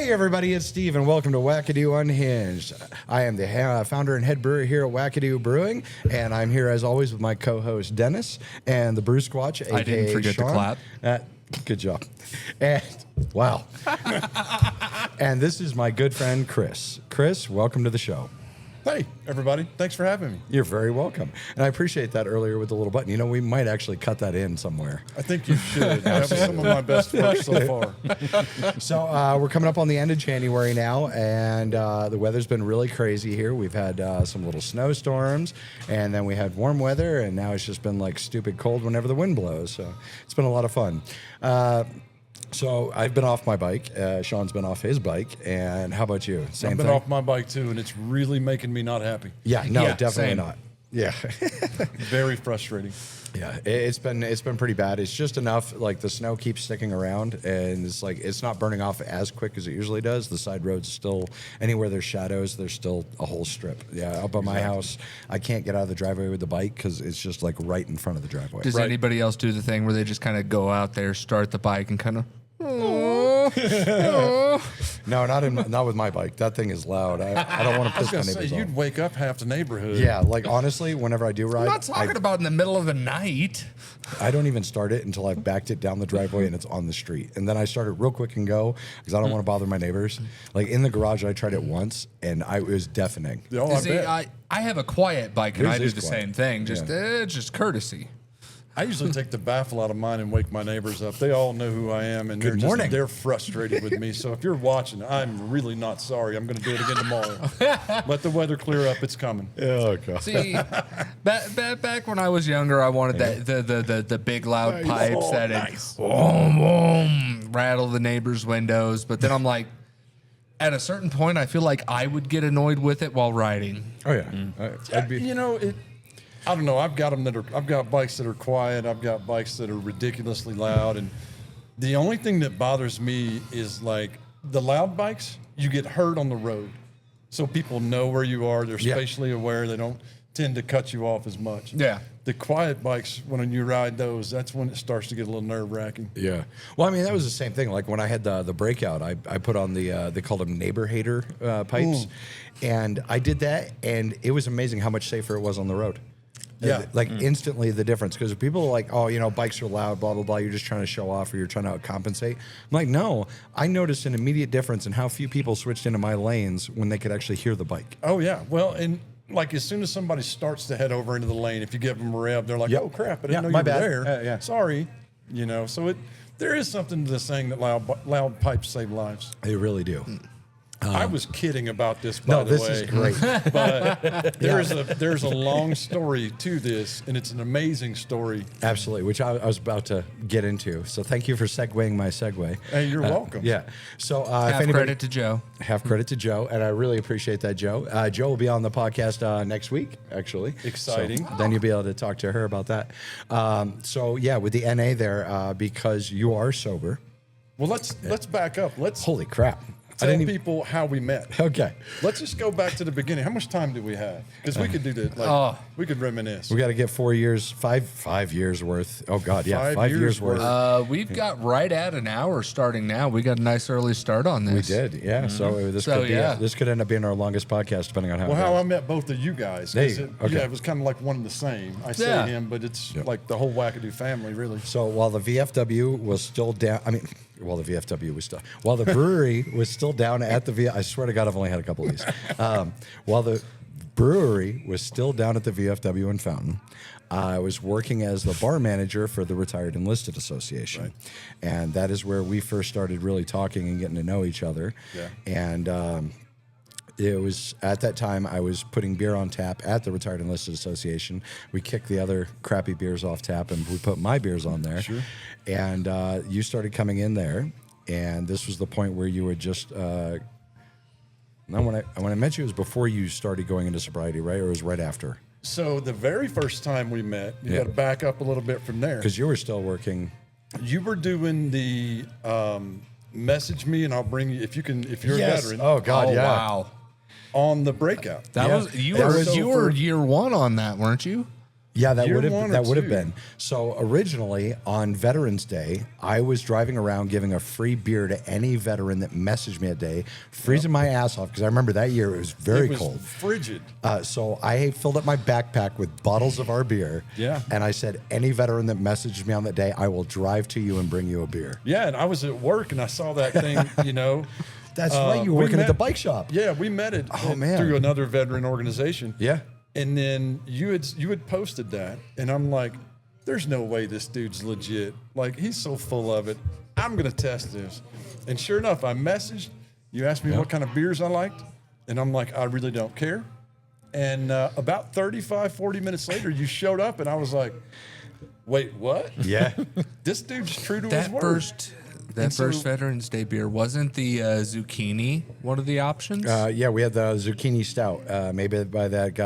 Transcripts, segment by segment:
Hey everybody, it's Steve and welcome to Wackadoo Unhinged. I am the founder and head brewer here at Wackadoo Brewing, and I'm here as always with my co-host Denis and the Brew Squatch, aka I didn't forget Shaun. to clap. Good job. And wow. And this is my good friend Chris. Chris, welcome to the show. Hey, everybody. Thanks for having me. You're very welcome. And I appreciate that earlier with the little button. You know, we might actually cut that in somewhere. I think you should. That was some of my best work so far. So we're coming up on the end of January now, and the weather's been really crazy here. We've had some little snowstorms, and then we had warm weather, and now it's just been like stupid cold whenever the wind blows. So it's been a lot of fun. So I've been off my bike. Shaun's been off his bike. And how about you? Same I've been thing? off my bike too, and it's really making me not happy. Yeah, no, Yeah, definitely same. not. Yeah. Very frustrating. Yeah, it's been pretty bad. It's just enough, like the snow keeps sticking around, and it's like it's not burning off as quick as it usually does. The side roads still, anywhere there's shadows, there's still a whole strip. Yeah, up by my house, I can't get out of the driveway with the bike because it's just like right in front of the driveway. Does anybody else do the thing where they just kind of go out there, start the bike, and kind of? No, not with my bike. That thing is loud. I don't want to I was piss my going to say, neighbors you'd off. wake up half the neighborhood. Yeah, like honestly, whenever I do ride, I'm not talking about in the middle of the night. I don't even start it until I've backed it down the driveway and it's on the street. And then I start it real quick and go because I don't want to bother my neighbors. Like in the garage, I tried it once and it was deafening. Oh, I See, bet. I have a quiet bike, and Yours I do is the quiet. same thing. Just Yeah. just courtesy. I usually take the baffle out of mine and wake my neighbors up. They all know who I am, and Good morning. they're frustrated with me. So if you're watching, I'm really not sorry. I'm going to do it again tomorrow. Let the weather clear up. It's coming. Oh, God. See, back when I was younger, I wanted the big loud pipes Oh, that nice. rattle the neighbors' windows. But then I'm like, at a certain point, I feel like I would get annoyed with it while riding. Oh, yeah. I'd be. You know, I don't know. I've got bikes that are quiet. I've got bikes that are ridiculously loud. And the only thing that bothers me is like the loud bikes, you get hurt on the road. So people know where you are. They're Yeah. spatially aware. They don't tend to cut you off as much. Yeah. The quiet bikes, when you ride those, that's when it starts to get a little nerve wracking. Yeah. Well, I mean, that was the same thing. Like when I had the breakout, I put on the, they called them neighbor hater pipes. And I did that, and it was amazing how much safer it was on the road. Yeah. Like instantly the difference. Because people are like, oh, you know, bikes are loud, blah, blah, blah. You're just trying to show off or you're trying to compensate. I'm like, no, I noticed an immediate difference in how few people switched into my lanes when they could actually hear the bike. Oh, yeah. Well, and like as soon as somebody starts to head over into the lane, if you give them a rev, they're like, Yep. oh, crap, I Yeah, didn't know my you were bad. there. Yeah. Sorry. You know, so there is something to the saying that loud pipes save lives. They really do. I was kidding about this, by the way. No, this is great. But there's a long story to this, and it's an amazing story. Absolutely, which I was about to get into. So thank you for segueing my segue. Hey, you're welcome. Yeah. So if Half anybody, credit to Joe. half credit to Joe, and I really appreciate that, Joe. Joe will be on the podcast next week, actually. Exciting. So then you'll be able to talk to her about that. So yeah, with the NA there, because you are sober. Well, let's back up. Let's Holy crap! tell people how we met. Okay, Let's just go back to the beginning. How much time do we have? Because we could do that. Like, we could reminisce. we got to get 4 years, five years worth. Oh God, yeah, 5 years worth. We've got right at an hour starting now. We got a nice early start on We this. did, yeah. So this So, could be yeah. this could end up being our longest podcast, depending on how. Well, it how goes. I met both of you guys. 'cause There you go. Okay. Yeah, it was kind of like one and the same. I say Yeah. him, but it's like the whole Wackadoo family, really. So while the VFW was still down, while the VFW was still, while the brewery was still down at the I swear to God, I've only had a couple of these. While the brewery was still down at the VFW in Fountain, I was working as the bar manager for the Retired Enlisted Association. And that is where we first started really talking and getting to know each other. Yeah. And, it was at that time I was putting beer on tap at the Retired Enlisted Association. We kicked the other crappy beers off tap and we put my beers on there. Sure. And you started coming in there, and this was the point where you would just. Now, when I met you, it was before you started going into sobriety, right? Or it was right after? So the very first time we met, you got to back up a little bit from there. Because you were still working. You were doing the message me and I'll bring you if you're a veteran. Oh God, yeah. Wow. On the breakout. That Yeah. was you That were was you were year one on that, weren't you? Yeah, that Year would one or have two? been. So originally on Veterans Day, I was driving around giving a free beer to any veteran that messaged me a day, freezing my ass off because I remember that year it was very It was cold. frigid. So I filled up my backpack with bottles of our beer. Yeah. And I said, any veteran that messaged me on that day, I will drive to you and bring you a beer. Yeah, and I was at work and I saw that thing, you know. That's right. You were we working at met- the bike shop. Yeah, we met it man. through another veteran organization. Yeah. And then you had posted that, and I'm like, there's no way this dude's legit. Like, he's so full of it. I'm gonna test this. And sure enough, I messaged. You asked me what kind of beers I liked, and I'm like, I really don't care. And about 35, 40 minutes later, you showed up, and I was like, wait, what? Yeah. This dude's true to his That word. first And so- Veterans Day beer, wasn't the zucchini one of the options? Yeah, we had the zucchini stout, maybe by that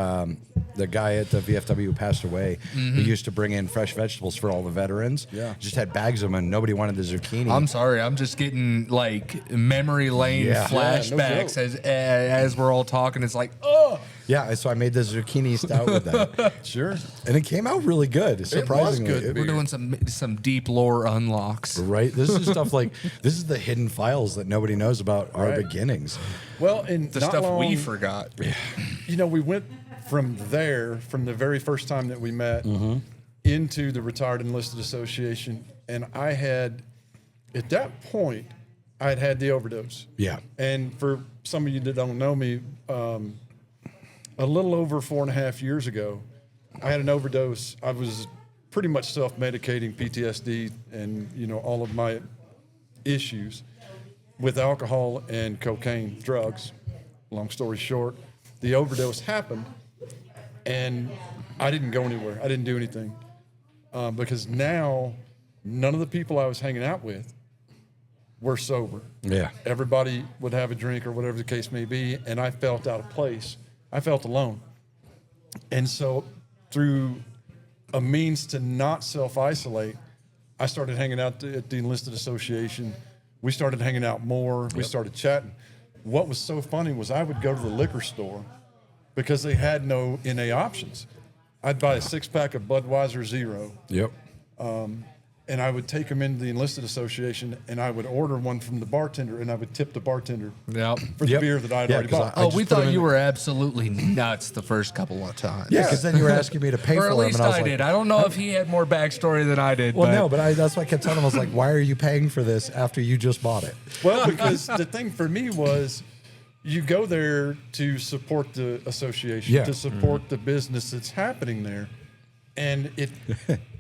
the guy at the VFW who passed away, who used to bring in fresh vegetables for all the veterans. Yeah. Just had bags of them, and nobody wanted the zucchini. I'm sorry, I'm just getting like memory lane Yeah. flashbacks Yeah, no as we're all talking. It's like, oh, Yeah, so I made the zucchini stout with that, Sure. and it came out really good. Surprisingly, good we're doing some deep lore unlocks. right? This is stuff like this is the hidden files that nobody knows about our Right. beginnings. Well, and The not stuff we long- forgot. You know, we went from there, from the very first time that we met, into the Retired Enlisted Association. And I had, at that point, I had had the overdose. Yeah. And for some of you that don't know me, a little over 4.5 years ago, I had an overdose. I was pretty much self-medicating PTSD and, you know, all of my issues with alcohol and cocaine, drugs. Long story short, the overdose happened, and I didn't go anywhere. I didn't do anything because now none of the people I was hanging out with were sober. Yeah. Everybody would have a drink or whatever the case may be, and I felt out of place. I felt alone. And so through a means to not self-isolate, I started hanging out at the Enlisted Association. We started hanging out more. We started chatting. What was so funny was I would go to the liquor store because they had no NA options. I'd buy a 6-pack of Budweiser Zero, Yep. and I would take them into the Enlisted Association, and I would order one from the bartender, and I would tip the bartender Yep. for the beer that I'd already 'cause bought. I Oh, just we put 'em thought in you the- were absolutely nuts the first couple of times. Yeah, because then you were asking me to pay Or for at them, least and I was I like, did. I don't know if he had more backstory than I did. well, but no, but that's why I kept telling him. I was like, why are you paying for this after you just bought it? Well, because the thing for me was you go there to support the association, Yeah. to support the business that's happening there. And it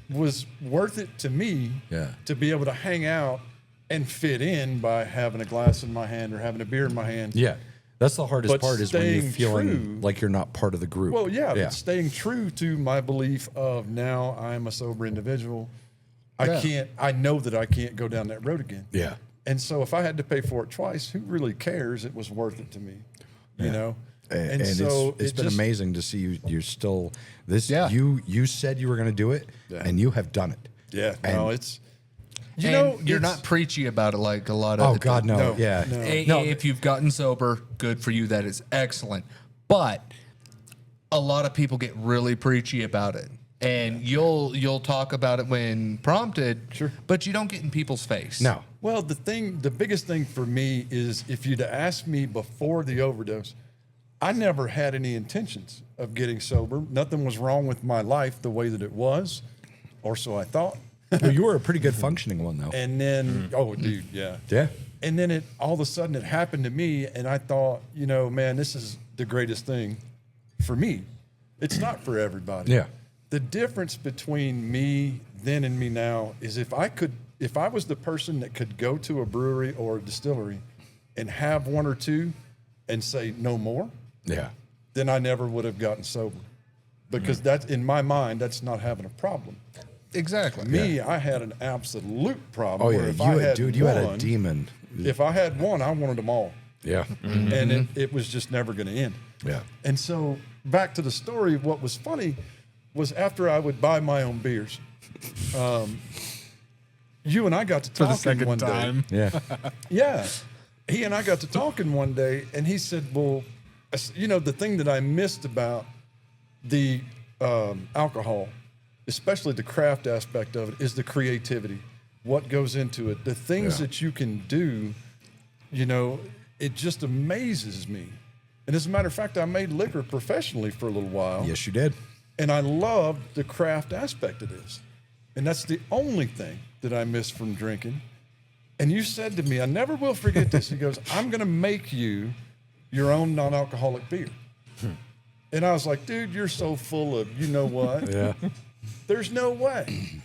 was worth it to me Yeah. to be able to hang out and fit in by having a glass in my hand or having a beer in my hand. Yeah. That's the hardest But part is when you're staying feeling true- like you're not part of the group. Well, yeah, but staying true to my belief of now I'm a sober individual. I know that I can't go down that road again. Yeah. And so if I had to pay for it twice, who really cares? It was worth it to me, you know? And so it's been just- amazing to see you. You're still this. Yeah. You said you were going to do it, Yeah. and you have done it. Yeah, And- no, it's, you And know, you're it's- not preachy about it like a lot of. Oh the God, no. No, Yeah. no. If you've gotten sober, good for you. That is excellent. But a lot of people get really preachy about it, and you'll talk about it when prompted. Sure. But you don't get in people's face. No. Well, the biggest thing for me is if you'd asked me before the overdose, I never had any intentions of getting sober. Nothing was wrong with my life the way that it was, or so I thought. Well, you were a pretty good functioning one though. And then, oh, dude, yeah. Yeah. And then it all of a sudden it happened to me, and I thought, you know, man, this is the greatest thing for me. It's not for everybody. Yeah. The difference between me then and me now is if I was the person that could go to a brewery or a distillery and have one or two and say no more, Yeah. then I never would have gotten sober. Because that's, in my mind, that's not having a problem. Exactly. Me, I had an absolute problem. Oh where yeah. if You I had, dude. You had a one- demon. If I had one, I wanted them all. Yeah. And it was just never going to end. Yeah. And so back to the story, what was funny was after I would buy my own beers, you and I got to talking one day. Yeah. Yeah. He and I got to talking one day, and he said, well, you know, the thing that I missed about the alcohol especially the craft aspect of it, is the creativity. What goes into it, the things that you can do, you know, it just amazes me. And as a matter of fact, I made liquor professionally for a little while. Yes, you did. And I loved the craft aspect of this. And that's the only thing that I miss from drinking. And you said to me, I never will forget this. He goes, I'm going to make you your own non-alcoholic beer. And I was like, dude, you're so full of, you know what? Yeah. There's no way,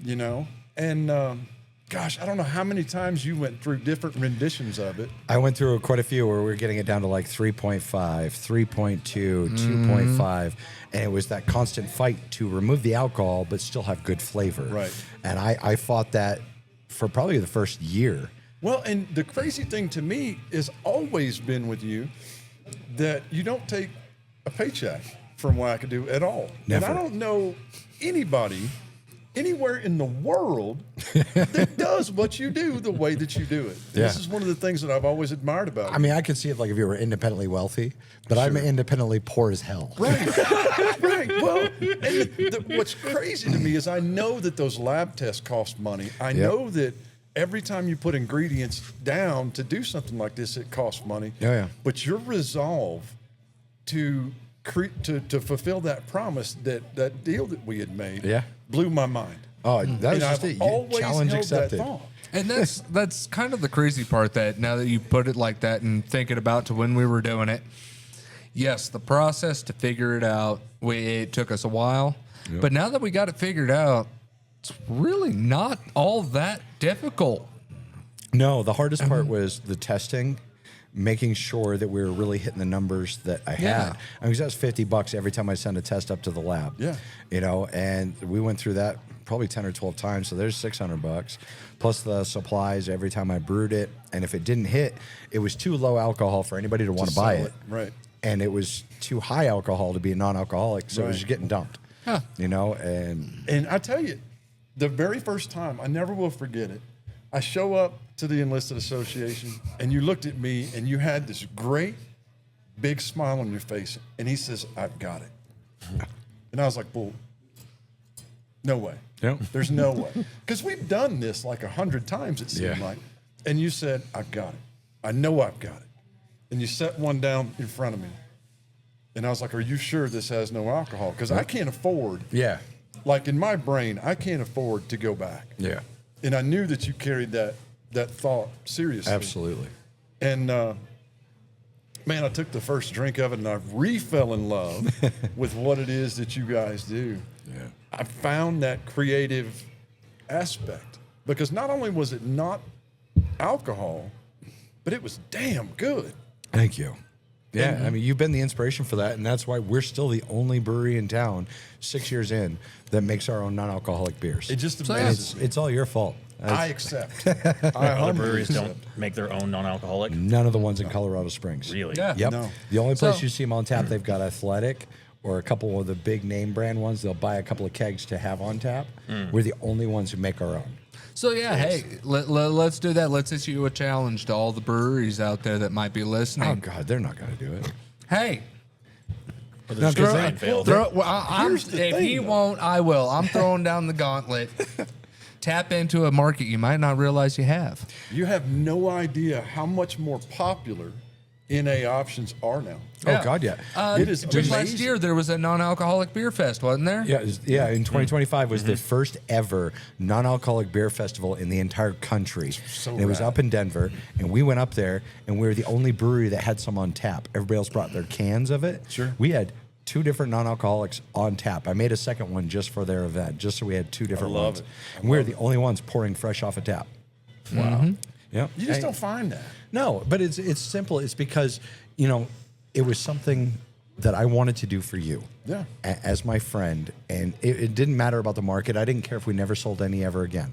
you know? And gosh, I don't know how many times you went through different renditions of it. I went through quite a few where we were getting it down to like 3.5, 3.2, 2.5. And it was that constant fight to remove the alcohol but still have good flavor. Right. And I fought that for probably the first year. Well, and the crazy thing to me has always been with you that you don't take a paycheck from Wackadoo at all. Never. And I don't know anybody anywhere in the world that does what you do the way that you do it. Yeah. This is one of the things that I've always admired about you. I mean, I could see it like if you were independently wealthy, but I'm independently poor as hell. Right. Right. Well, and what's crazy to me is I know that those lab tests cost money. I know that every time you put ingredients down to do something like this, it costs money. Yeah. But your resolve to fulfill that promise, that deal that we had made, blew my mind. Oh, that was And just I've it. always Challenge held accepted. that thought. And that's kind of the crazy part, that now that you put it like that and thinking about to when we were doing it, yes, the process to figure it out, it took us a while. Yep. But now that we got it figured out, it's really not all that difficult. No, the hardest part was the testing, making sure that we were really hitting the numbers that I had. I mean, that's $50 every time I send a test up to the lab. Yeah. You know, and we went through that probably 10 or 12 times. So there's $600 plus the supplies every time I brewed it. And if it didn't hit, it was too low alcohol for anybody to want to buy it. Right. And it was too high alcohol to be a non-alcoholic. So it was getting dumped. Huh. You know, and I tell you, the very first time, I never will forget it. I show up to the Enlisted Association, and you looked at me, and you had this great big smile on your face, and he says, "I've got it." And I was like, "Well, no way. Yep. There's no way." Because we've done this like 100 times, it seemed Yeah. like. And you said, "I've got it. I know I've got it." And you set one down in front of me. And I was like, "Are you sure this has no alcohol?" Because I can't afford, like in my brain, I can't afford to go back. Yeah. And I knew that you carried that thought seriously. Absolutely. And man, I took the first drink of it, and I fell in love with what it is that you guys do. Yeah. I found that creative aspect because not only was it not alcohol, but it was damn good. Thank you. Yeah, I mean, you've been the inspiration for that, and that's why we're still the only brewery in town, 6 years in, that makes our own non-alcoholic beers. It just And amazes me. it's all your fault. I accept. I Other humbly breweries accept. don't make their own non-alcoholic. None of the ones in Colorado Springs. Really? Yeah. Yep. No. The only place So- you see them on tap, they've got Athletic or a couple of the big name brand ones. They'll buy a couple of kegs to have on tap. We're the only ones who make our own. So yeah, hey, let's do that. Let's issue a challenge to all the breweries out there that might be listening. Oh, God, they're not going to do it. Hey, Or No, the 'cause design failed. Here's the if thing, he though. won't, I will. I'm throwing down the gauntlet. Tap into a market you might not realize you have. You have no idea how much more popular NA options are now. Oh, God, yeah. It is Just last amazing. year, there was a non-alcoholic beer fest, wasn't there? Yeah, in 2025 was the first ever non-alcoholic beer festival in the entire country. And it was rad. up in Denver, and we went up there, and we were the only brewery that had some on tap. Everybody else brought their cans of it. Sure. We had 2 different non-alcoholics on tap. I made a second one just for their event, just so we had 2 different love ones. it. And we were the only ones pouring fresh off a tap. Wow. Yep. You just don't find that. No, but it's simple. It's because, you know, it was something that I wanted to do for you. Yeah. As my friend. And it didn't matter about the market. I didn't care if we never sold any ever again.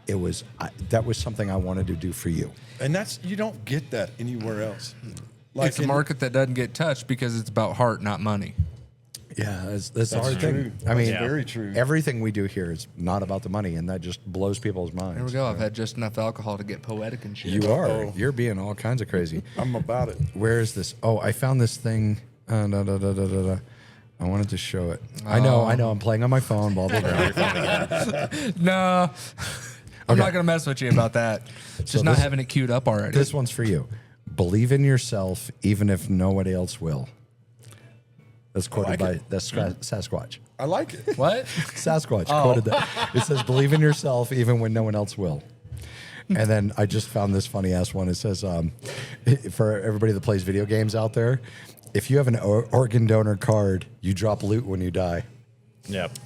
It was, that was something I wanted to do for you. And you don't get that anywhere else. It's a market that doesn't get touched because it's about heart, not money. Yeah, that's the hard true. thing. I That's mean, very true. Everything we do here is not about the money, and that just blows people's minds. There we go. I've had just enough alcohol to get poetic and shit. You are. Uh-oh. You're being all kinds of crazy. I'm about it. Where is this? Oh, I found this thing. I wanted to show it. I know. I'm playing on my phone. Blah blah blah. No, I'm not gonna mess with you about that. Just not having it queued up already. This one's for you. Believe in yourself, even if nobody else will. That's quoted by Sasquatch. I like it. What? Sasquatch quoted that. It says, "Believe in yourself, even when no one else will." And then I just found this funny ass one. It says, for everybody that plays video games out there, if you have an organ donor card, you drop loot when you die. Yep.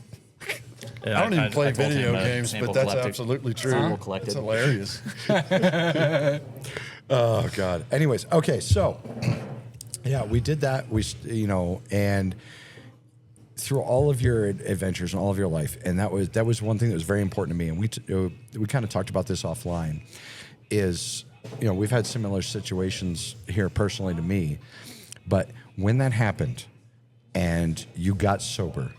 I don't even play told video him, games, but that's absolutely true. Sample collected. It's hilarious. Oh God. Anyways, okay, so yeah, we did that. And through all of your adventures and all of your life, and that was one thing that was very important to me. And we kind of talked about this offline. Is we've had similar situations here personally to me, but when that happened, and you got sober,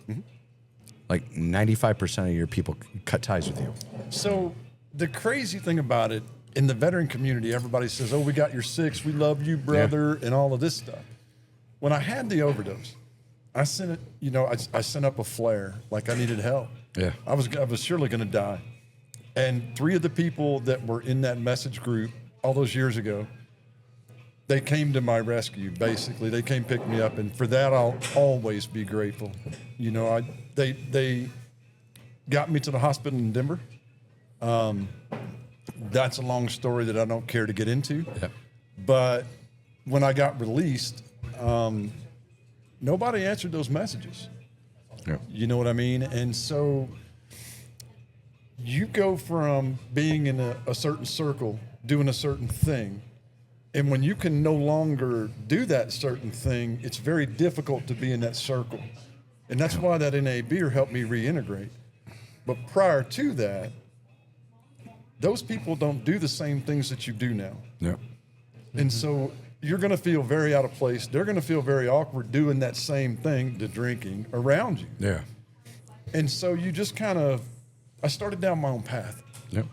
like 95% of your people cut ties with you. So the crazy thing about it, in the veteran community, everybody says, "Oh, we got your six. We love you, brother," and all of this stuff. When I had the overdose, I sent it. I sent up a flare like I needed help. Yeah, I was surely going to die, and 3 of the people that were in that message group all those years ago, they came to my rescue. Basically, they came pick me up, and for that, I'll always be grateful. They got me to the hospital in Denver. That's a long story that I don't care to get into. Yep. But when I got released, nobody answered those messages. Yeah. You know what I mean? And so you go from being in a certain circle, doing a certain thing, and when you can no longer do that certain thing, it's very difficult to be in that circle. And that's why that NA beer helped me reintegrate. But prior to that, those people don't do the same things that you do now. Yeah. And so you're going to feel very out of place. They're going to feel very awkward doing that same thing, the drinking, around you. Yeah. And so you just I started down my own path. Yep.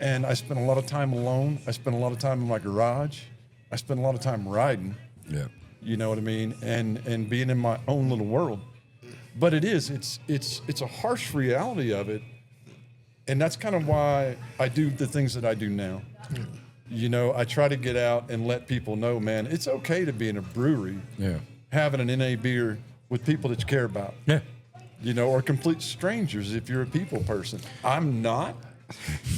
And I spent a lot of time alone. I spent a lot of time in my garage. I spent a lot of time riding. Yeah. You know what I mean? And being in my own little world. But it's a harsh reality of it. And that's kind of why I do the things that I do now. I try to get out and let people know, man, it's okay to be in a brewery, having an NA beer with people that you care about. Yeah. Or complete strangers if you're a people person. I'm not,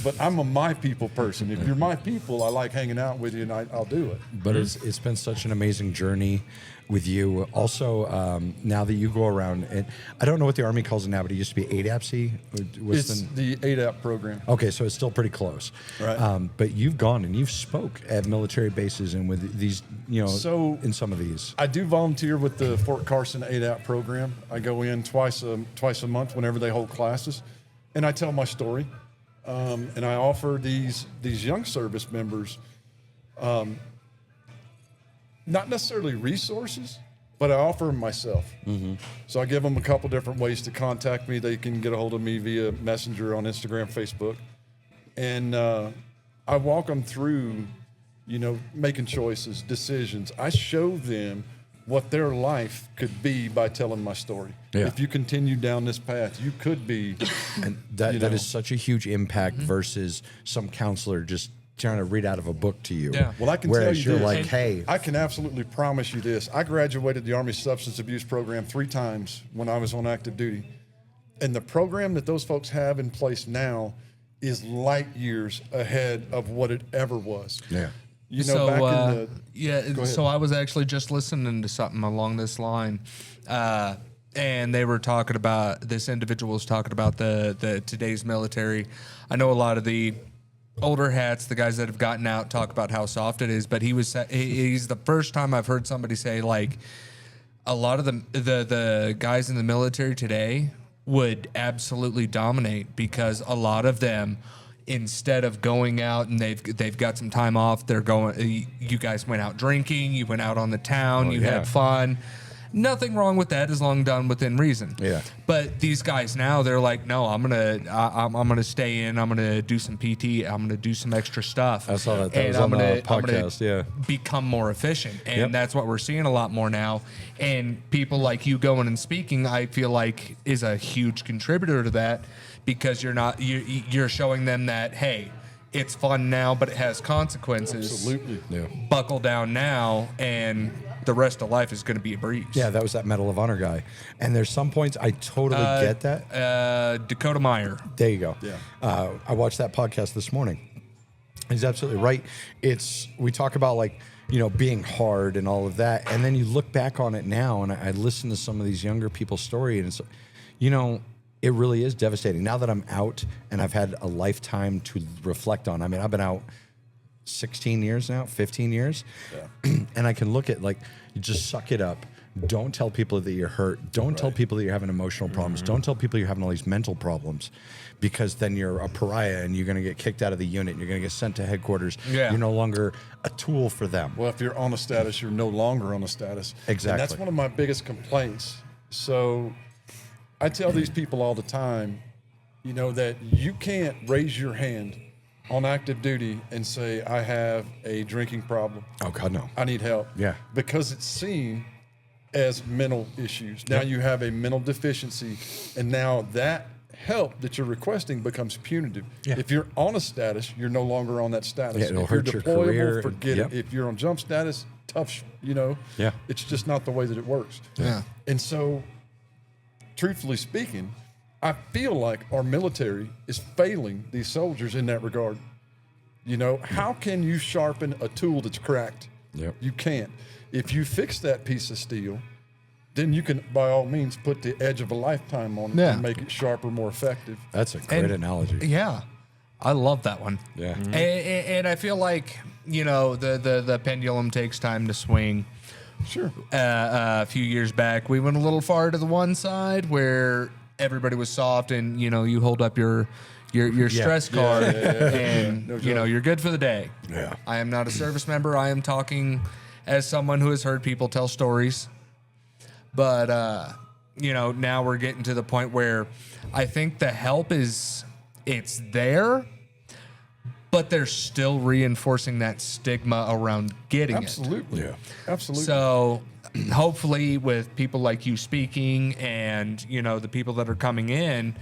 but I'm a my people person. If you're my people, I like hanging out with you, and I'll do it. But it's been such an amazing journey with you. Also, now that you go around, and I don't know what the Army calls it now, but it used to be ADAPC. It's the ADAP program. Okay, so it's still pretty close. Right. But you've gone and you've spoke at military bases and with these, So in some of these. I do volunteer with the Fort Carson ADAP program. I go in twice a month whenever they hold classes, and I tell my story. And I offer these young service members, not necessarily resources, but I offer them myself. Mm-hmm. So I give them a couple different ways to contact me. They can get a hold of me via Messenger on Instagram, Facebook. And I walk them through, making choices, decisions. I show them what their life could be by telling my story. Yeah. If you continue down this path, you could be. And that is such a huge impact versus some counselor just trying to read out of a book to you. Yeah. Well, I can Whereas tell you you're this. like, hey. I can absolutely promise you this. I graduated the Army Substance Abuse Program 3 times when I was on active duty. And the program that those folks have in place now is light years ahead of what it ever was. Yeah. Back in the... So I was actually just listening to something along this line. And they were talking about, this individual was talking about the today's military. I know a lot of the older hats, the guys that have gotten out, talk about how soft it is, but he's the first time I've heard somebody say, like, a lot of the guys in the military today would absolutely dominate because a lot of them, instead of going out and they've got some time off, they're going, you guys went out drinking, you went out on the town, had fun. Nothing wrong with that as long done within reason. Yeah. But these guys now, they're like, no, I'm gonna stay in. I'm gonna do some PT. I'm gonna do some extra stuff. I saw that. That And was I'm on gonna, the podcast. Yeah. become more efficient, and Yep. that's what we're seeing a lot more now. And people like you going and speaking, I feel like is a huge contributor to that, because you're showing them that, hey, it's fun now, but it has consequences. Absolutely. Yeah. Buckle down now, and the rest of life is going to be a breeze. Yeah, that was that Medal of Honor guy. And there's some points I totally get that. Dakota Meyer. There you go. Yeah. I watched that podcast this morning. He's absolutely right. We talk about like, being hard and all of that. And then you look back on it now, and I listen to some of these younger people's story, and it's, it really is devastating. Now that I'm out and I've had a lifetime to reflect on. I mean, I've been out 16 years now, 15 years. Yeah. And I can look at like, you just suck it up. Don't tell people that you're hurt. Don't tell people that you're having emotional problems. Don't tell people you're having all these mental problems, because then you're a pariah and you're going to get kicked out of the unit. You're going to get sent to headquarters. Yeah. You're no longer a tool for them. Well, if you're on a status, you're no longer on a status. Exactly. And that's one of my biggest complaints. So I tell these people all the time, that you can't raise your hand on active duty and say, I have a drinking problem. Oh, God, no. I need help. Yeah. Because it's seen as mental issues. Now you have a mental deficiency, and now that help that you're requesting becomes punitive. Yeah. If you're on a status, you're no longer on that status. Yeah, it'll if you're hurt your deployable, career. forget Yep. it. If you're on jump status, tough, Yeah. it's just not the way that it works. Yeah. And so, truthfully speaking, I feel like our military is failing these soldiers in that regard. How can you sharpen a tool that's cracked? Yep. You can't. If you fix that piece of steel, then you can, by all means, put the edge of a lifetime on it Yeah. and make it sharper, more effective. That's a great analogy. Yeah, I love that one. Yeah. And I feel like, the pendulum takes time to swing. Sure. A few years back, we went a little far to the one side where everybody was soft, and you hold up your stress card, and No joke. you're good for the day. Yeah. I am not a service member. I am talking as someone who has heard people tell stories. But now we're getting to the point where I think the help it's there, but they're still reinforcing that stigma around getting it. Absolutely. Yeah. Absolutely. So hopefully with people like you speaking and, the people that are coming in,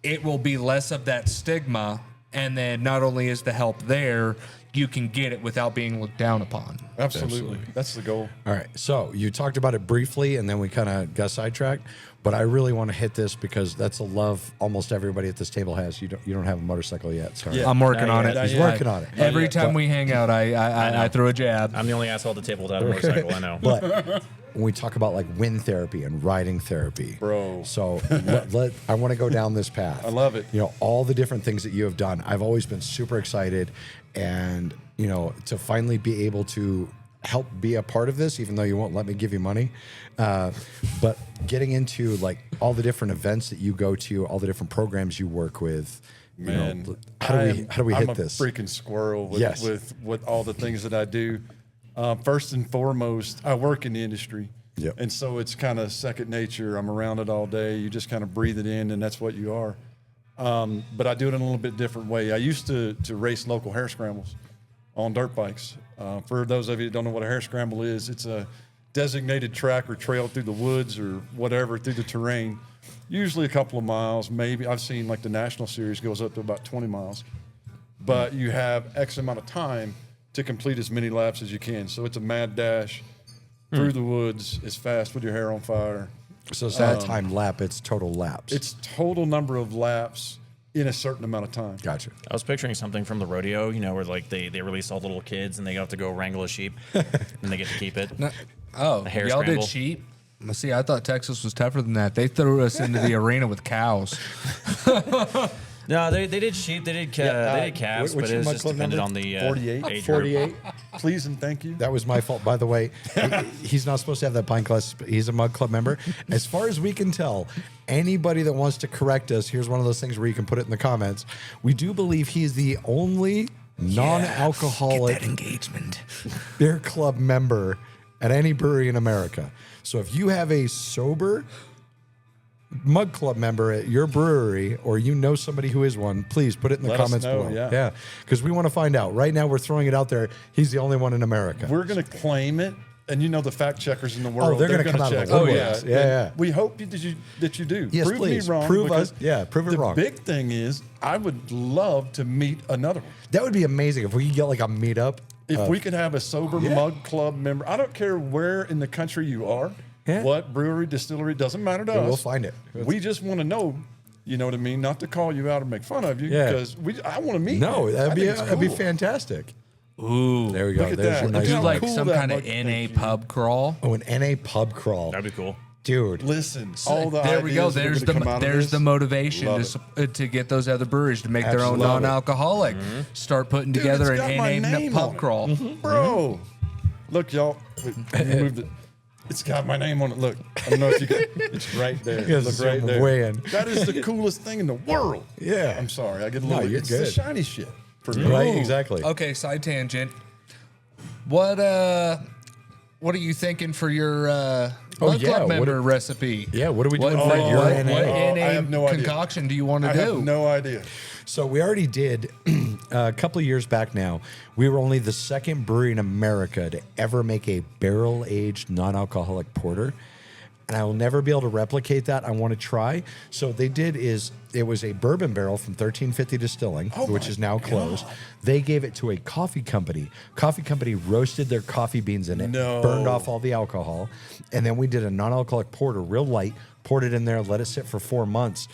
it will be less of that stigma. And then not only is the help there, you can get it without being looked down upon. Absolutely. That's the goal. All right. So you talked about it briefly, and then we kind of got sidetracked. But I really want to hit this because that's a love almost everybody at this table has. You don't have a motorcycle yet. Sorry. Yeah. I'm working on it. Not He's yet. working on it. Every yet. time we hang out, I throw a jab. I'm the only asshole at the table without a motorcycle. I know. But when we talk about like wind therapy and riding therapy, Bro. So I want to go down this path. I love it. All the different things that you have done. I've always been super excited, and to finally be able to help be a part of this, even though you won't let me give you money. But getting into like all the different events that you go to, all the different programs you work with. Man, How do we I'm hit this? I'm a freaking squirrel with, Yes. with all the things that I do. First and foremost, I work in the industry. Yep. And so it's kind of second nature. I'm around it all day. You just kind of breathe it in, and that's what you are. But I do it in a little bit different way. I used to race local hare scrambles on dirt bikes. For those of you that don't know what a hare scramble is, it's a designated track or trail through the woods or whatever through the terrain. Usually a couple of miles, maybe. I've seen like the national series goes up to about 20 miles. But you have X amount of time to complete as many laps as you can. So it's a mad dash through the woods as fast with your hair on fire. So it's not time lap, it's total laps. It's total number of laps in a certain amount of time. Gotcha. I was picturing something from the rodeo, where like they release all the little kids and they have to go wrangle a sheep and they get to keep it. Oh, hare y'all scramble. did sheep? See, I thought Texas was tougher than that. They threw us into the arena with cows. No, they did sheep, they did calves, What's but it your was mud just club depended number? on the 48? age group. 48. Please and thank you. That was my fault. By the way, he's not supposed to have that pint glass. But he's a Mud Club member. As far as we can tell, anybody that wants to correct us, here's one of those things where you can put it in the comments. We do believe he's the only non-alcoholic engagement. beer club member at any brewery in America. So if you have a sober Mug Club member at your brewery, or you know somebody who is one, please put it in the Let us comments know, below. yeah. Because we want to find out. Right now, we're throwing it out there. He's the only one in America. We're going to claim it. And you know the fact checkers in the world, they're gonna come out of check. the woodworks. Yeah. We hope that you do. Yes, prove please. me wrong. Prove us. because Yeah, prove it wrong. The big thing is, I would love to meet another one. That would be amazing if we could get like a meetup. If we could have a sober Mug Club member, I don't care where in the country you are, Yeah. what brewery, distillery, doesn't matter to us. We'll find it. We just want to know, you know what I mean? Not to call you out or make fun of you, Yeah. because I want to meet No, you. that'd I be think it's that'd be cool. fantastic. Ooh. There we go. Look at There's that. your nice Do How like cool some that kind of mug- NA Thank you. pub crawl. Oh, an NA pub crawl, That'd be cool. dude. Listen, all the There we go. ideas that are There's gonna come out of there's this, the motivation love to get those other breweries to make their own Absolutely. non-alcoholic. Start putting Dude, together it's an got my NA name pub on it. crawl. Bro, look, y'all. Wait, you moved it. It's got my name on it. Look, I don't know if you can. It's right there. You guys Look zoom right there. way in. That is the coolest thing in the world. Yeah. I'm sorry. I get a No, little. you're it's the good. shiny shit for me. Right, Ooh. exactly. Okay, side tangent. What are you thinking for your Mug yeah, Club what member are- recipe? Yeah, what are we What, doing what, for your what, NA? what I NA have no idea. concoction do you want to I do? have no idea. So we already did a couple of years back now. We were only the second brewery in America to ever make a barrel-aged non-alcoholic porter. And I will never be able to replicate that. I want to try. So what they did is it was a bourbon barrel from 1350 Distilling, which is now closed. They gave it to a coffee company. Coffee company roasted their coffee beans in it, No. burned off all the alcohol, and then we did a non-alcoholic porter, real light, poured it in there, let it sit for 4 months.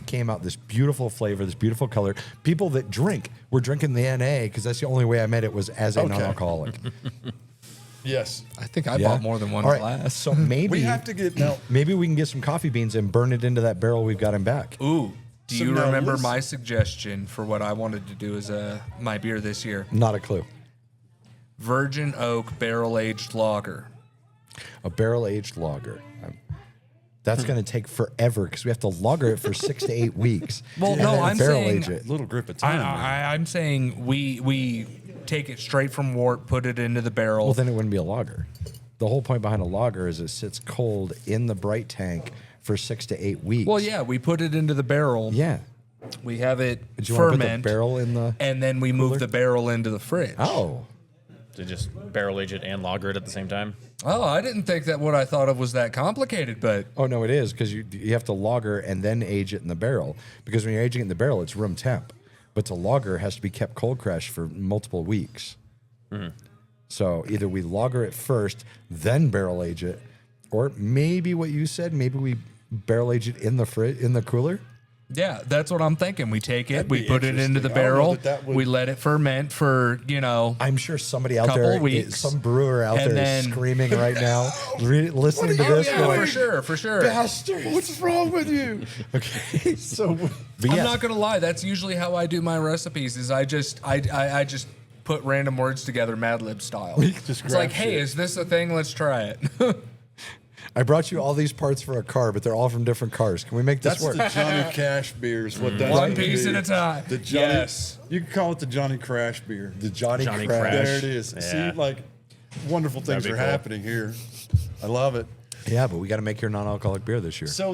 Came out this beautiful flavor, this beautiful color. People that drink were drinking the NA because that's the only way I met it was as a Okay. non-alcoholic. Yes. I think I Yeah. bought more than one All right, glass. So maybe We have to get now. maybe we can get some coffee beans and burn it into that barrel we've got in back. Ooh. Do So you now remember listen- my suggestion for what I wanted to do as my beer this year? Not a clue. Virgin oak barrel aged lager. A barrel-aged lager. That's going to take forever because we have to lager it for 6 to 8 weeks. Well, and no, then I'm barrel saying- age it. Little grip of time. man. I'm saying we take it straight from wort, put it into the barrel. Well, then it wouldn't be a lager. The whole point behind a lager is it sits cold in the bright tank for 6 to 8 weeks. Well, yeah, we put it into the barrel. Yeah. We have it Did you want to put the ferment, barrel in the? and then we move cooler? the barrel into the fridge. Oh, To just barrel age it and lager it at the same time. Oh, I didn't think that what I thought of was that complicated, but oh no, it is because you have to lager and then age it in the barrel. Because when you're aging it in the barrel, it's room temp, but the lager has to be kept cold crashed for multiple weeks. So either we lager it first, then barrel age it, or maybe what you said, maybe we barrel age it in the in the cooler. yeah, that's what I'm thinking. We take it, That'd we be put it into the interesting. I don't know barrel, that would- we let it ferment for, I'm sure somebody out Couple there, weeks. some brewer out And there then- is screaming right now, listening to Oh, this. yeah, going, for sure, for sure. Bastard, what's wrong with you? Okay, So but I'm yes, not gonna lie. That's usually how I do my recipes. Is I just put random words together, Mad Lib style. Just It's grab like, hey, shit. is this a thing? Let's try it. I brought you all these parts for a car, but they're all from different cars. Can we make this that's work? the Johnny Cash beers. What that's One gonna piece be. at a time. The Johnny, Yes. You can call it the Johnny Crash beer. The Johnny Johnny Crash. Crash. There it is. Yeah. See, like wonderful things That'd are be cool. happening here. I love it. Yeah, but we got to make your non-alcoholic beer this year. So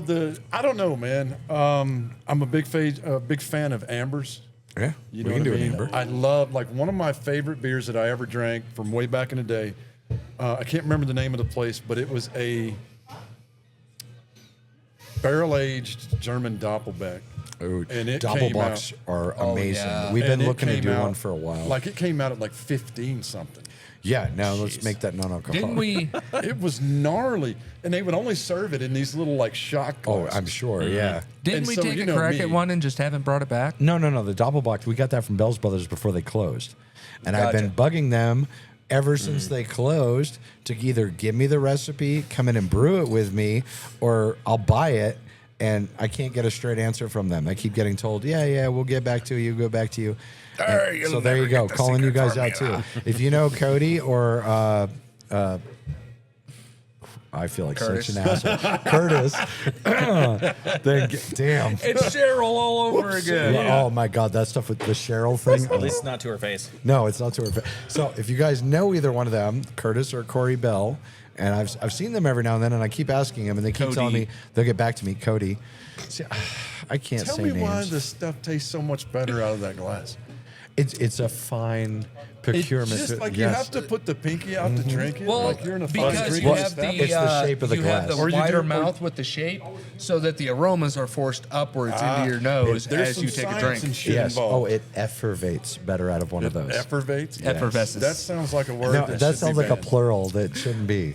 I don't know, man. I'm a big fan of ambers. Yeah, You we know can what do I an mean? amber. I love, like, one of my favorite beers that I ever drank from way back in the day. I can't remember the name of the place, but it was a barrel-aged German Doppelbeck. Ooh, and it came Doppelbocks are Oh, amazing. yeah. We've been And it looking to came do out- one for a while. Like, it came out at like 15 something. yeah, now let's make that non-alcoholic. Didn't we? It was gnarly, and they would only serve it in these little like shot Oh, glasses. I'm sure. Yeah. Didn't And we so, take you a know crack me. at one and just haven't brought it back? No. The Doppelbock, we got that from Bell's Brothers before they closed. And I've been Gotcha. bugging them ever since they closed to either give me the recipe, come in and brew it with me, or I'll buy it. And I can't get a straight answer from them. I keep getting told, yeah, we'll get back to you, go back to you. And you'll so there you never go, get the calling you secret guys out formula. too. If you know Cody or I feel like Curtis. such an asshole. Curtis. Damn. It's Cheryl all over again. Oh my God, that stuff with the Cheryl thing. At least not to her face. No, it's not to her face. So if you guys know either one of them, Curtis or Corey Bell, and I've seen them every now and then, and I keep asking them, and they keep Cody. telling me they'll get back to me. Cody. See, I can't Tell say me names. why this stuff tastes so much better out of that glass. It's a fine It's procurement. just like you have to put the pinky out to drink it. Well, like you're in a fine because drinking you have establishment. the, It's the shape of the you have glass. the Or you wider do- mouth with the shape, so that the aromas are forced upwards into your nose There's as some you take a science drink. and shit Yes. involved. Oh, it effervates better out of one of those. Effervates? Effervescence. That sounds like a word. No, that that should sounds be like a banned. plural that shouldn't be.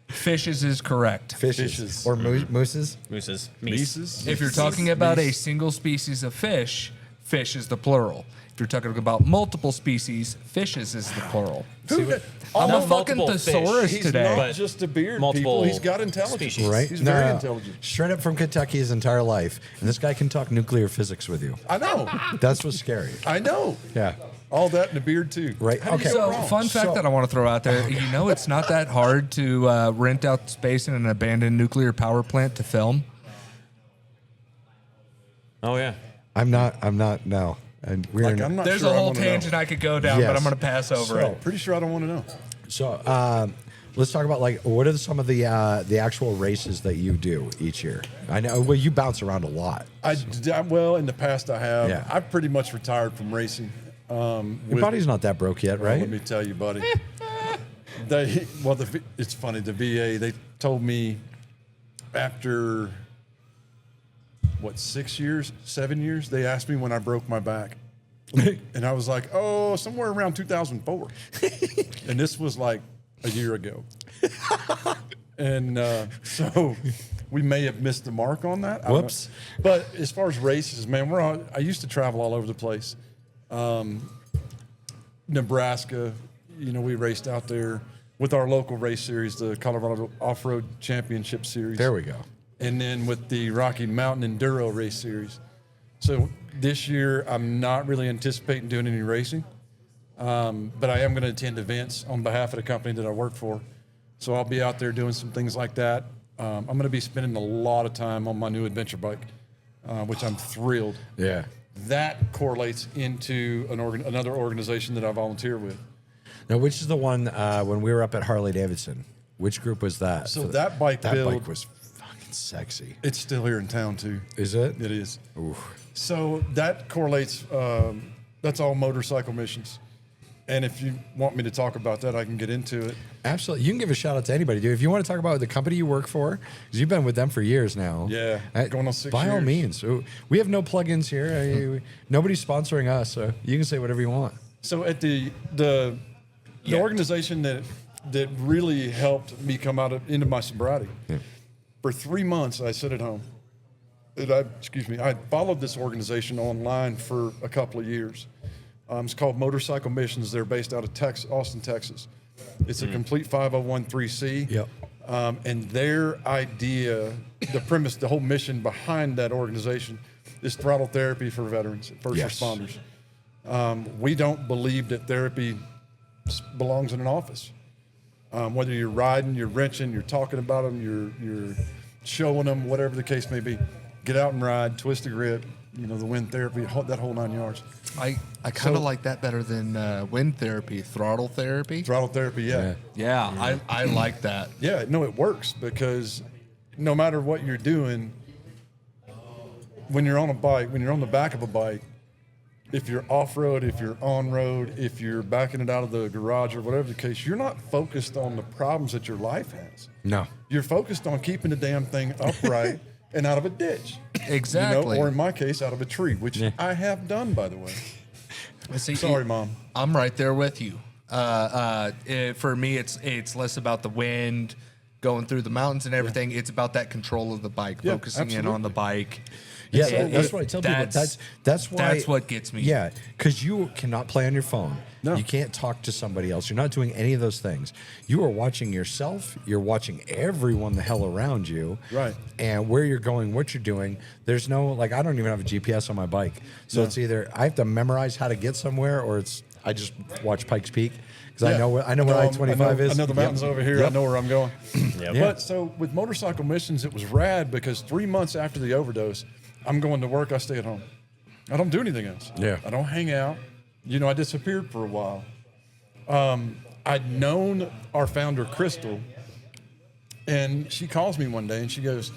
Fishes is correct. Fishes. Or mooses. Mooses. Mises? If you're talking about a single species of fish, fish is the plural. If you're talking about multiple species, fishes is the plural. I'm a Not fucking multiple fish. thesaurus He's today. not But just a beard, multiple people. He's got intelligence. species. Right? He's very intelligent. Straight up from Kentucky his entire life. And this guy can talk nuclear physics with you. I know. That's what's scary. I know. Yeah. All that in a beard, too. Right. How do you Okay. go So, wrong? fun fact that I want to throw out there, you know, it's not that hard to rent out space in an abandoned nuclear power plant to film. Oh, yeah. I'm not, no. And we're Like, in, I'm not There's sure a I whole wanna know. tangent I could go down, Yes. but I'm going to pass over So, it. pretty sure I don't want to know. So let's talk about, like, what are some of the actual races that you do each year? I know, well, you bounce around a lot. Well, in the past I have. Yeah. I've pretty much retired from racing. Your body's not that broke yet, right? Let me tell you, buddy. It's funny. The VA, they told me after, 6 years, 7 years, they asked me when I broke my back. And I was like, oh, somewhere around 2004. And this was like a year ago. And so we may have missed the mark on that. I don't Whoops. know. But as far as races, man, I used to travel all over the place. Nebraska, we raced out there with our local race series, the Colorado Off-Road Championship Series. There we go. And then with the Rocky Mountain Enduro Race Series. So this year, I'm not really anticipating doing any racing, but I am going to attend events on behalf of the company that I work for. So I'll be out there doing some things like that. I'm going to be spending a lot of time on my new adventure bike, which I'm thrilled. Yeah. That correlates into another organization that I volunteer with. Now, which is the one when we were up at Harley Davidson? Which group was that? So that bike build, bike was fucking sexy. it's still here in town too. Is it? It is. Oof. So that correlates. That's all motorcycle missions. And if you want me to talk about that, I can get into it. Absolutely. You can give a shout out to anybody, dude. If you want to talk about the company you work for, because you've been with them for years now. Yeah, going on 6 By all years. means. So we have no plugins here. Nobody's sponsoring us, so you can say whatever you want. So at the organization that really helped me come into my sobriety, for 3 months I sat at home. I followed this organization online for a couple of years. It's called Motorcycle Missions. They're based out of Austin, Texas. It's a complete 501(c)(3). Yep. And their idea, the premise, the whole mission behind that organization is throttle therapy for veterans, first Yes. responders. We don't believe that therapy belongs in an office. Whether you're riding, you're wrenching, you're talking about them, you're showing them, whatever the case may be, get out and ride, twist a grip, the wind therapy, that whole 9 yards. I kind of like that better than wind therapy, throttle therapy. Throttle therapy, yeah. Yeah, I like that. Yeah, no, it works because no matter what you're doing, when you're on a bike, when you're on the back of a bike, if you're off-road, if you're on-road, if you're backing it out of the garage or whatever the case, you're not focused on the problems that your life has. No. You're focused on keeping the damn thing upright and out of a ditch. Exactly. Or in my case, out of a tree, which I have done, by the way. See, Sorry, Mom. I'm right there with you. For me, it's less about the wind going through the mountains and everything. It's about that control of the bike, Yeah, focusing in on the bike. Yeah, It- that's what I tell people. That's why. That's what gets me. Yeah, because you cannot play on your phone. No. You can't talk to somebody else. You're not doing any of those things. You are watching yourself. You're watching everyone the hell around you. Right. And where you're going, what you're doing. There's no, I don't even have a GPS on my bike. So it's either I have to memorize how to get somewhere or it's I just watch Pikes Peak because Yeah. I know what I-25 is. I know the mountains over here. Yep. I know where I'm going. Yep. But so with Motorcycle Missions, it was rad because 3 months after the overdose, I'm going to work. I stay at home. I don't do anything else. Yeah. I don't hang out. You know, I disappeared for a while. I'd known our founder, Crystal, and she calls me one day and she goes,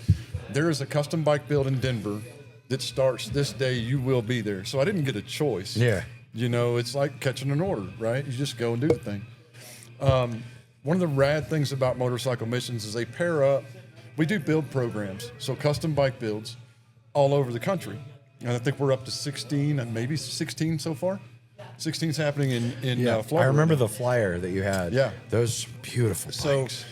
there is a custom bike build in Denver that starts this day. You will be there. So I didn't get a choice. Yeah. You know, it's like catching an order, right? You just go and do the thing. One of the rad things about Motorcycle Missions is they pair up. We do build programs, so custom bike builds all over the country. And I think we're up to 16 and maybe 16 so far. 16's happening in Florida. I remember the flyer that you had. Yeah. Those beautiful So bikes.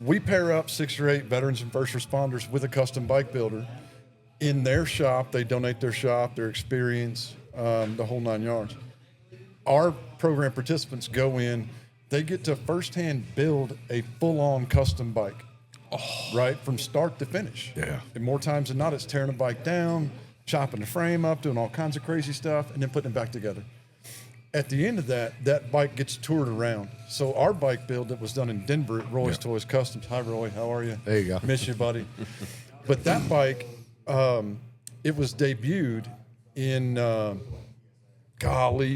we pair up 6 or 8 veterans and first responders with a custom bike builder. In their shop, they donate their shop, their experience, the whole 9 yards. Our program participants go in, they get to firsthand build a full-on custom bike, right, from start to finish. Yeah. And more times than not, it's tearing a bike down, chopping the frame up, doing all kinds of crazy stuff, and then putting it back together. At the end of that bike gets toured around. So our bike build that was done in Denver at Roy's Toys Customs. Hi, Roy. How are you? There you go. Miss you, buddy. But that bike, it was debuted in,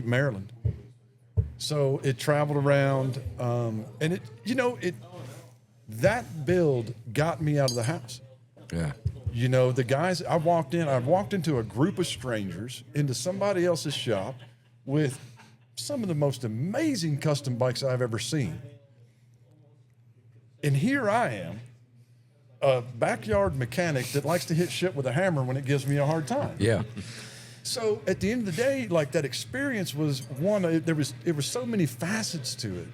Maryland. So it traveled around, and that build got me out of the house. Yeah. You know, the guys, I walked into a group of strangers into somebody else's shop with some of the most amazing custom bikes I've ever seen. And here I am, a backyard mechanic that likes to hit shit with a hammer when it gives me a hard time. Yeah. So at the end of the day, like that experience was one, it was so many facets to it.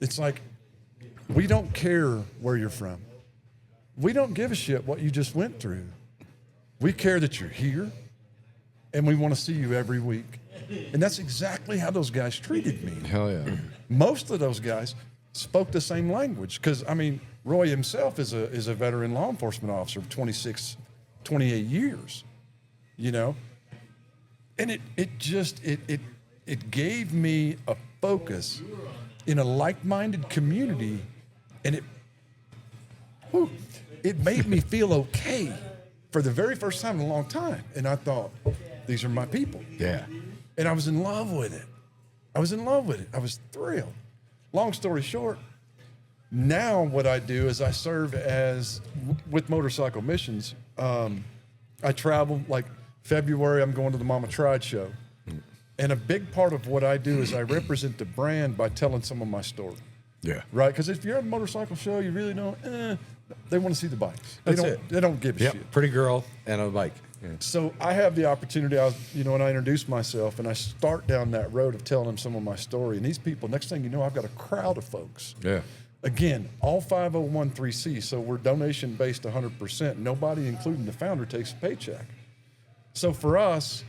It's like, we don't care where you're from. We don't give a shit what you just went through. We care that you're here and we want to see you every week. And that's exactly how those guys treated me. Hell yeah. Most of those guys spoke the same language because, I mean, Roy himself is a veteran law enforcement officer of 28 years, you know? And it gave me a focus in a like-minded community, and it made me feel okay for the very first time in a long time. And I thought, these are my people. Yeah. And I was in love with it. I was thrilled. Long story short, now what I do is I serve with Motorcycle Missions. I travel, like February, I'm going to the Mama Tried show. And a big part of what I do is I represent the brand by telling some of my story. Yeah. Right? Because if you're at a motorcycle show, you really don't, they want to see the bikes. That's it. They don't give a shit. Pretty girl and a bike. Yeah. So I have the opportunity, when I introduce myself and I start down that road of telling them some of my story. And these people, next thing you know, I've got a crowd of folks. Yeah. Again, all 501(c)(3), so we're donation based 100%. Nobody, including the founder, takes a paycheck. So for us,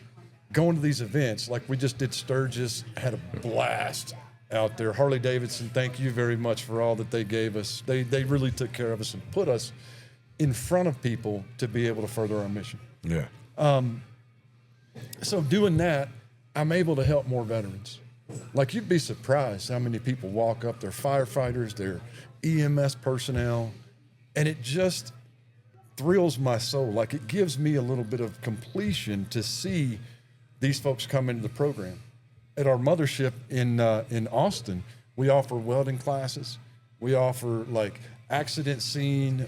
going to these events, like we just did Sturgis, had a blast out there. Harley Davidson, thank you very much for all that they gave us. They really took care of us and put us in front of people to be able to further our mission. Yeah. So doing that, I'm able to help more veterans. Like, you'd be surprised how many people walk up, they're firefighters, they're EMS personnel, and it just thrills my soul. Like, it gives me a little bit of completion to see these folks come into the program. At our mothership in Austin, we offer welding classes. We offer, like, accident scene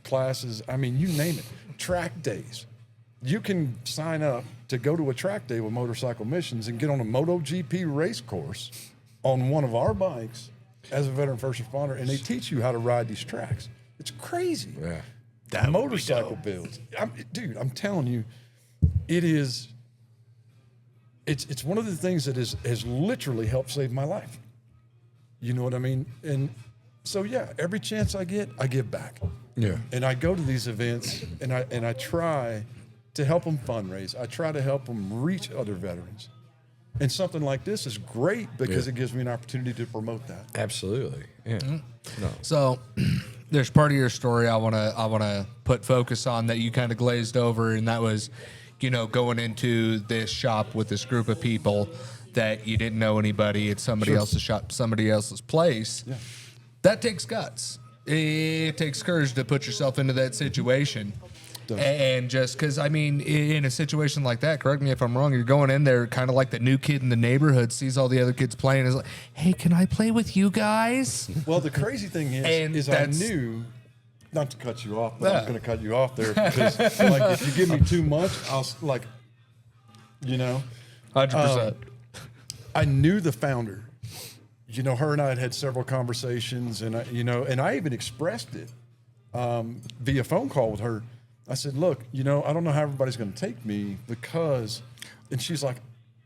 classes. I mean, you name it. Track days. You can sign up to go to a track day with Motorcycle Missions and get on a MotoGP race course on one of our bikes as a veteran first responder, and they teach you how to ride these tracks. It's crazy. Yeah. That motorcycle builds. I'm telling you, it's one of the things that has literally helped save my life. You know what I mean? And so, yeah, every chance I get, I give back. Yeah. And I go to these events and I try to help them fundraise. I try to help them reach other veterans. And something like this is great because it gives me an opportunity to promote that. Absolutely. Yeah. No. So there's part of your story I wanna put focus on that you kind of glazed over, and that was, going into this shop with this group of people that you didn't know anybody. It's somebody else's shop, somebody else's place. Yeah. That takes guts. It takes courage to put yourself into that situation. And just because, I mean, in a situation like that, correct me if I'm wrong, you're going in there kind of like the new kid in the neighborhood, sees all the other kids playing, is like, hey, can I play with you guys? Well, the crazy thing is I knew, not to cut you off, but I'm going to cut you off there because, like, if you give me too much, I'll, like, you know. 100%. I knew the founder. You know, her and I had several conversations, and I even expressed it via phone call with her. I said, look, I don't know how everybody's going to take me because, and she's like,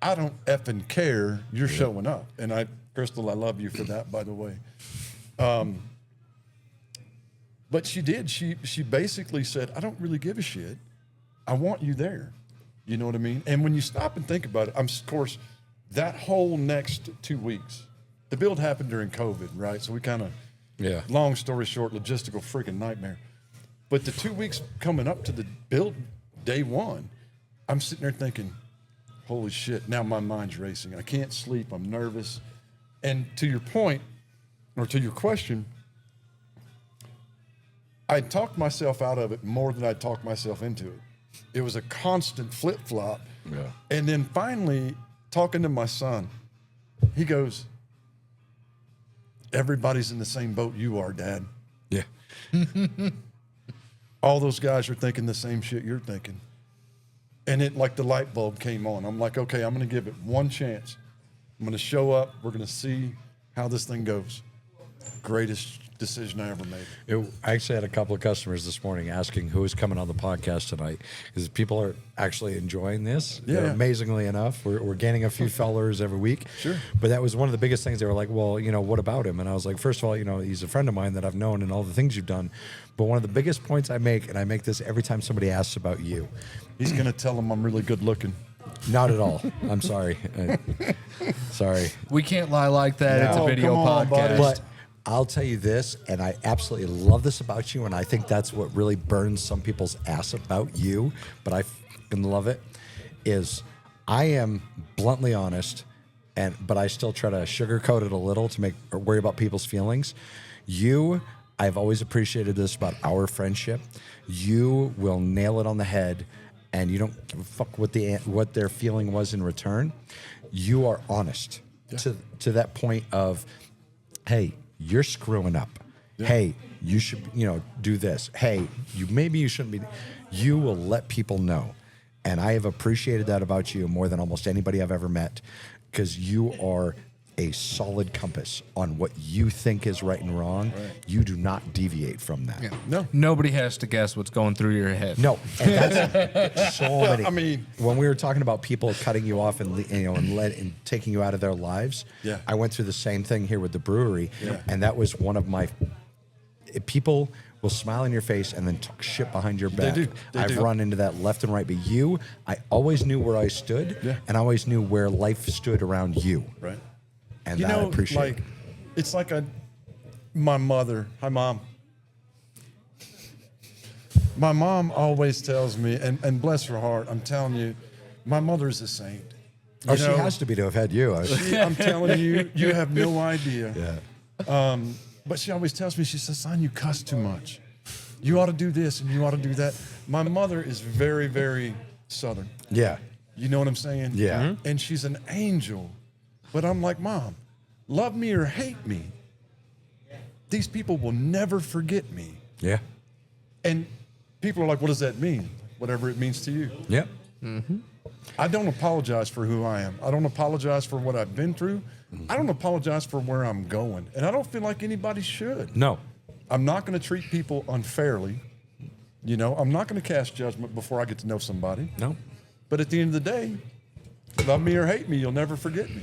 I don't effing care. You're showing up. And Crystal, I love you for that, by the way. But she did. She basically said, I don't really give a shit. I want you there. You know what I mean? And when you stop and think about it, of course, that whole next 2 weeks, the build happened during COVID, right? So we kind of, long story short, logistical freaking nightmare. But the 2 weeks coming up to the build day one, I'm sitting there thinking, holy shit, now my mind's racing. I can't sleep. I'm nervous. And to your point, or to your question, I talked myself out of it more than I talked myself into it. It was a constant flip-flop. Yeah. And then finally, talking to my son, he goes, everybody's in the same boat you are, Dad. Yeah. All those guys are thinking the same shit you're thinking. And it, like the light bulb came on. I'm like, okay, I'm going to give it one chance. I'm going to show up. We're going to see how this thing goes. Greatest decision I ever made. I actually had a couple of customers this morning asking who is coming on the podcast tonight because people are actually enjoying this. Yeah. Amazingly enough, we're gaining a few followers every week. Sure. But that was one of the biggest things. They were like, well, what about him? And I was like, first of all, he's a friend of mine that I've known and all the things you've done. But one of the biggest points I make, and I make this every time somebody asks about you. He's going to tell them I'm really good looking. Not at all. I'm sorry. Sorry. We can't lie like that. No, It's a video come on, podcast. buddy. But I'll tell you this, and I absolutely love this about you, and I think that's what really burns some people's ass about you, but I fucking love it, is I am bluntly honest, but I still try to sugarcoat it a little to worry about people's feelings. I've always appreciated this about our friendship. You will nail it on the head, and you don't give a fuck what their feeling was in return. You are honest to that point of, hey, you're screwing up. Yeah. Hey, you should, do this. Hey, maybe you shouldn't be. You will let people know. And I have appreciated that about you more than almost anybody I've ever met because you are a solid compass on what you think is right and wrong. Right. You do not deviate from that. Yeah. No. Nobody has to guess what's going through your head. No. And that's so many. I mean, when we were talking about people cutting you off and taking you out of their lives, I went through the same thing here with the brewery. Yeah. And that was one of my people will smile in your face and then talk shit behind your back. I've run into that left and right. But I always knew where I stood and I always knew where life stood around you. Right. And I appreciate it. It's like my mother. Hi, Mom. My mom always tells me, and bless her heart, I'm telling you, my mother's a saint. She has to be to have had you. I'm telling you, you have no idea. Yeah. But she always tells me, she says, son, you cuss too much. You ought to do this and you ought to do that. My mother is very, very Southern. Yeah. You know what I'm saying? Yeah. Mm-hmm. And she's an angel. But I'm like, Mom, love me or hate me, these people will never forget me. Yeah. And people are like, what does that mean? Whatever it means to you. Yep. Mm-hmm. I don't apologize for who I am. I don't apologize for what I've been through. I don't apologize for where I'm going. And I don't feel like anybody should. No. I'm not going to treat people unfairly. I'm not going to cast judgment before I get to know somebody. No. But at the end of the day, love me or hate me, you'll never forget me.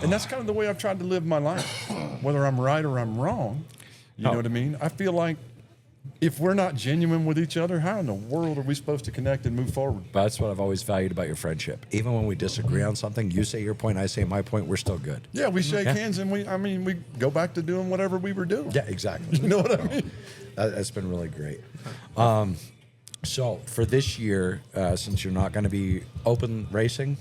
And that's kind of the way I've tried to live my life, whether I'm right or I'm wrong. You know what I mean? I feel like if we're not genuine with each other, how in the world are we supposed to connect and move forward? That's what I've always valued about your friendship. Even when we disagree on something, you say your point, I say my point, we're still good. Yeah, we shake hands and we go back to doing whatever we were doing. Yeah, exactly. You know what I mean? That's been really great. So for this year, since you're not going to be open racing,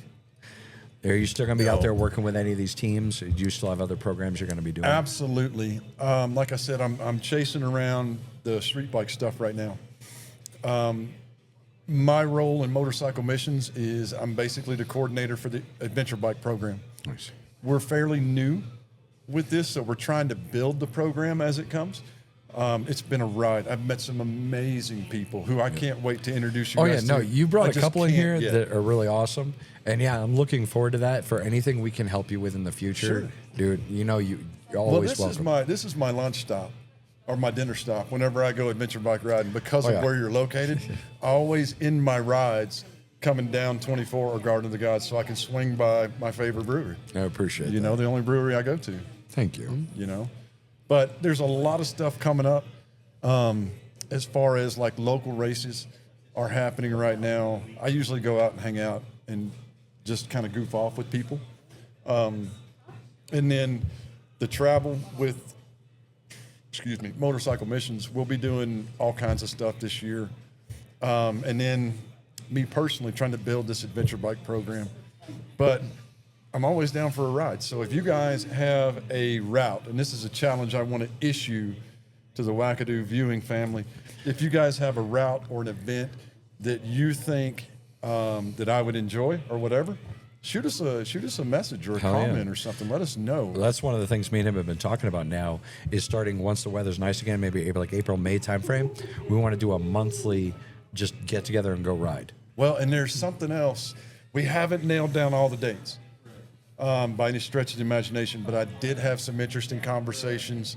Are you still going to be out there working with any of these teams? Do you still have other programs you're going to be doing? Absolutely. Like I said, I'm chasing around the street bike stuff right now. My role in Motorcycle Missions is I'm basically the coordinator for the adventure bike program. Nice. We're fairly new with this, so we're trying to build the program as it comes. It's been a ride. I've met some amazing people who I can't wait to introduce you Oh, guys yeah. No, to. you I brought a just couple in can't here yet. that are really awesome. And yeah, I'm looking forward to that for anything we can help you with in the future. Sure. Dude, you're Well, always welcome. this is my lunch stop or my dinner stop whenever I go adventure bike riding because of where you're located. I always end my rides coming down 24 or Garden of the Gods so I can swing by my favorite brewery. I appreciate You that. know, the only brewery I go to, Thank you. you know. But there's a lot of stuff coming up as far as like local races are happening right now. I usually go out and hang out and just kind of goof off with people. And then the travel with, Motorcycle Missions, we'll be doing all kinds of stuff this year. And then me personally trying to build this adventure bike program. But I'm always down for a ride. So if you guys have a route, and this is a challenge I want to issue to the Wackadoo viewing family, if you guys have a route or an event that you think that I would enjoy or whatever, shoot us a message or a Hell yeah. comment or something. Let us know. Well, that's one of the things me and him have been talking about now is starting once the weather's nice again, maybe April, May timeframe. We want to do a monthly just get together and go ride. Well, and there's something else. We haven't nailed down all the dates by any stretch of the imagination, but I did have some interesting conversations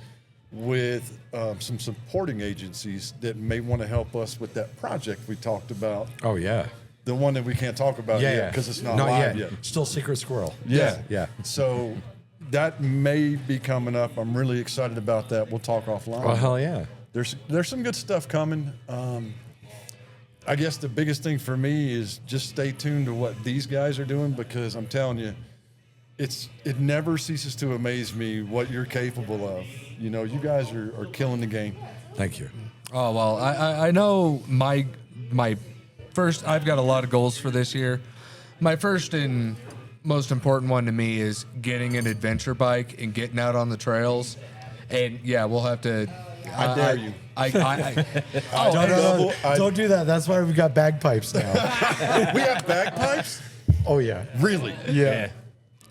with some supporting agencies that may want to help us with that project we talked about. Oh, yeah. The one that we can't talk about yet because it's not live yet. Still Secret Squirrel. Yeah. Yeah. So that may be coming up. I'm really excited about that. We'll talk offline. Well, hell yeah. There's some good stuff coming. I guess the biggest thing for me is just stay tuned to what these guys are doing because I'm telling you, it never ceases to amaze me what you're capable of. You know, you guys are killing the game. Thank you. Oh, well, I know my first, I've got a lot of goals for this year. My first and most important one to me is getting an adventure bike and getting out on the trails. And yeah, we'll have to. I dare you. Don't do that. That's why we've got bagpipes now. We have bagpipes? Oh, yeah. Really? Yeah.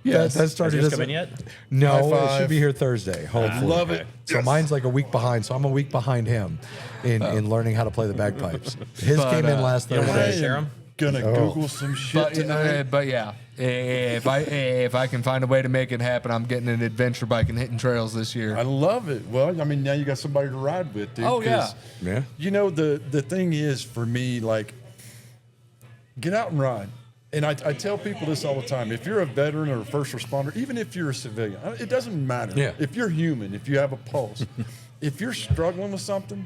Yes. That Has started yours as come in yet? No, High it five. should be here Thursday, hopefully. Love it. So mine's like a week behind, so I'm a week behind him in learning how to play the bagpipes. His But, came in last You don't want to Thursday. share them? Gonna Google some shit tonight. But yeah, if I can find a way to make it happen, I'm getting an adventure bike and hitting trails this year. I love it. Well, I mean, now you got somebody to ride with, dude. Oh, yeah. 'cause, Yeah. You know, the thing is for me, like, get out and ride. And I tell people this all the time. If you're a veteran or a first responder, even if you're a civilian, it doesn't matter. Yeah. If you're human, if you have a pulse, if you're struggling with something,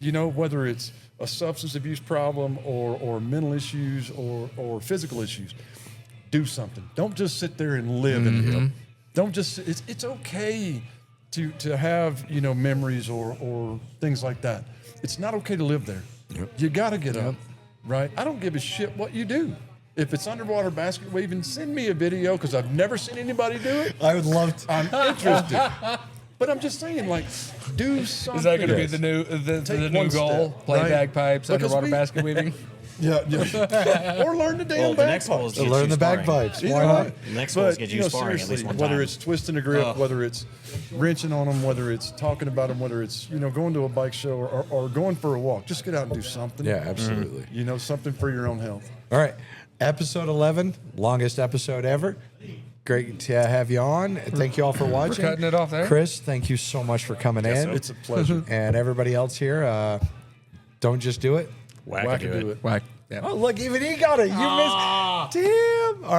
you know, whether it's a substance abuse problem or mental issues or physical issues, do something. Don't just sit there and live in it. Don't just, it's okay to have, you know, memories or things like that. It's not okay to live there. Yep. You got to get up, right? I don't give a shit what you do. If it's underwater basket weaving, send me a video because I've never seen anybody do it. I would love to. I'm interested. But I'm just saying, like, do something. Is that going to be the new one goal? step, Play right? bagpipes, Because underwater we- basket weaving. Yeah. Or learn the damn Well, the next goal is bagpipes. to get Learn you the sparring. bagpipes. Either Why way. not? The next goal is But, get you you know, sparring at least seriously, one whether time. it's twisting a grip, whether it's wrenching on them, whether it's talking about them, whether it's, you know, going to a bike show or going for a walk, just get out and do something. Yeah, absolutely. You know, something for your own health. All right. Episode 11, longest episode ever. Great to have you on. Thank you all for watching. cutting it off there. Chris, thank you so much for coming in. It's a pleasure. And everybody else here, don't just do it. Wackadoo it. Whack. Yeah. Oh, look, even he got it. You missed. Damn. All right.